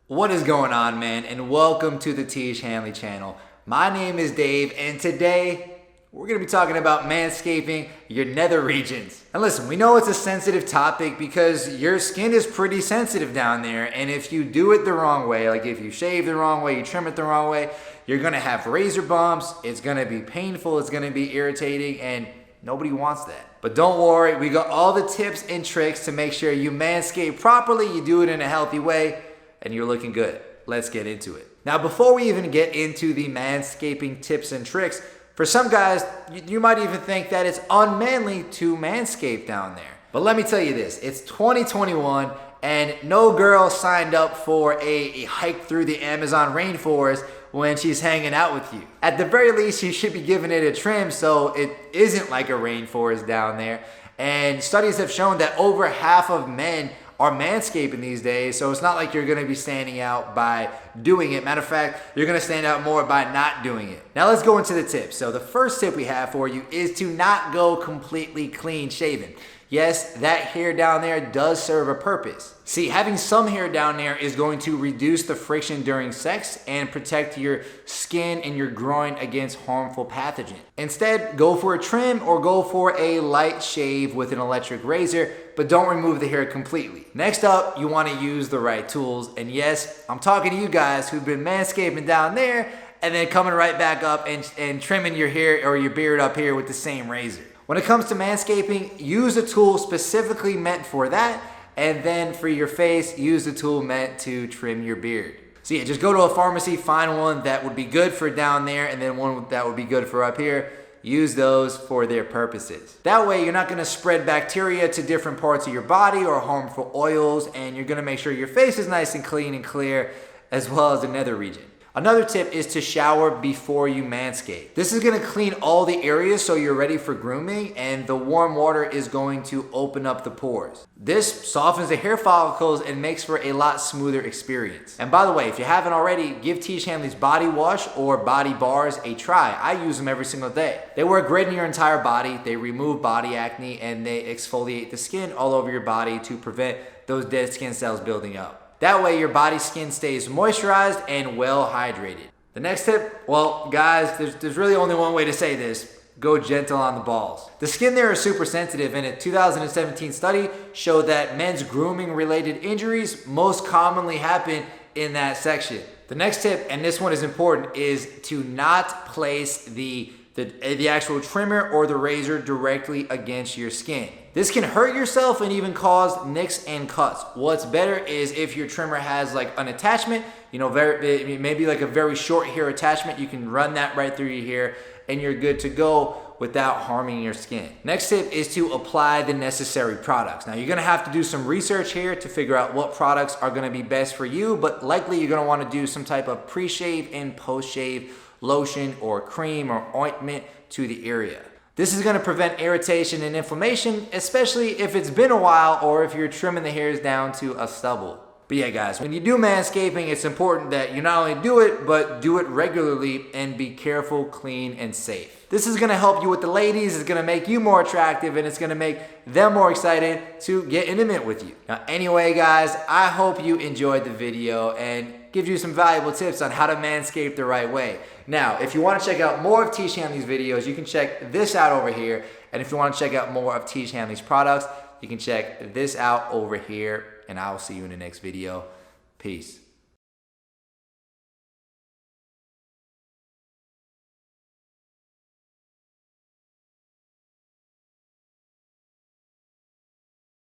What is going on, man? And welcome to the Tiege Hanley channel. My name is Dave, and today we're going to be talking about manscaping your nether regions. And listen, we know it's a sensitive topic because your skin is pretty sensitive down there, and if you do it the wrong way, like if you shave the wrong way, you trim it the wrong way, you're going to have razor bumps, it's going to be painful, it's going to be irritating, and nobody wants that. But don't worry, we got all the tips and tricks to make sure you manscape properly, you do it in a healthy way, and you're looking good. Let's get into it. Now, before we even get into the manscaping tips and tricks, for some guys, you might even think that it's unmanly to manscape down there. But let me tell you this, it's 2021 and no girl signed up for a hike through the Amazon rainforest when she's hanging out with you. At the very least, you should be giving it a trim so it isn't like a rainforest down there. And studies have shown that over half of men are manscaping these days, so it's not like you're gonna be standing out by doing it. Matter of fact, you're gonna stand out more by not doing it. Now let's go into the tips. So the first tip we have for you is to not go completely clean shaven. Yes, that hair down there does serve a purpose. See, having some hair down there is going to reduce the friction during sex and protect your skin and your groin against harmful pathogens. Instead, go for a trim or go for a light shave with an electric razor, but don't remove the hair completely. Next up, you want to use the right tools. And yes, I'm talking to you guys who've been manscaping down there and then coming right back up and trimming your hair or your beard up here with the same razor. When it comes to manscaping, use a tool specifically meant for that, and then for your face, use a tool meant to trim your beard. So yeah, just go to a pharmacy, find one that would be good for down there, and then one that would be good for up here. Use those for their purposes. That way, you're not gonna spread bacteria to different parts of your body or harmful oils, and you're gonna make sure your face is nice and clean and clear, as well as the nether region. Another tip is to shower before you manscape. This is gonna clean all the areas so you're ready for grooming, and the warm water is going to open up the pores. This softens the hair follicles and makes for a lot smoother experience. And by the way, if you haven't already, give Tiege Hanley's body wash or body bars a try. I use them every single day. They work great in your entire body. They remove body acne and they exfoliate the skin all over your body to prevent those dead skin cells building up. That way your body skin stays moisturized and well hydrated. The next tip, well guys, there's really only one way to say this. Go gentle on the balls. The skin there is super sensitive, and a 2017 study showed that men's grooming related injuries most commonly happen in that section. The next tip, and this one is important, is to not place the actual trimmer or the razor directly against your skin. This can hurt yourself and even cause nicks and cuts. What's better is if your trimmer has like an attachment, you know, maybe like a very short hair attachment, you can run that right through your hair and you're good to go without harming your skin. Next tip is to apply the necessary products. Now you're gonna have to do some research here to figure out what products are gonna be best for you, but likely you're gonna wanna do some type of pre-shave and post-shave lotion or cream or ointment to the area. This is gonna prevent irritation and inflammation, especially if it's been a while or if you're trimming the hairs down to a stubble. But yeah guys, when you do manscaping, it's important that you not only do it, but do it regularly and be careful, clean, and safe. This is gonna help you with the ladies, it's gonna make you more attractive, and it's gonna make them more excited to get intimate with you. Now anyway guys, I hope you enjoyed the video and gives you some valuable tips on how to manscape the right way. Now, if you want to check out more of Tiege Hanley's videos, you can check this out over here. And if you want to check out more of Tiege Hanley's products, you can check this out over here. And I will see you in the next video. Peace.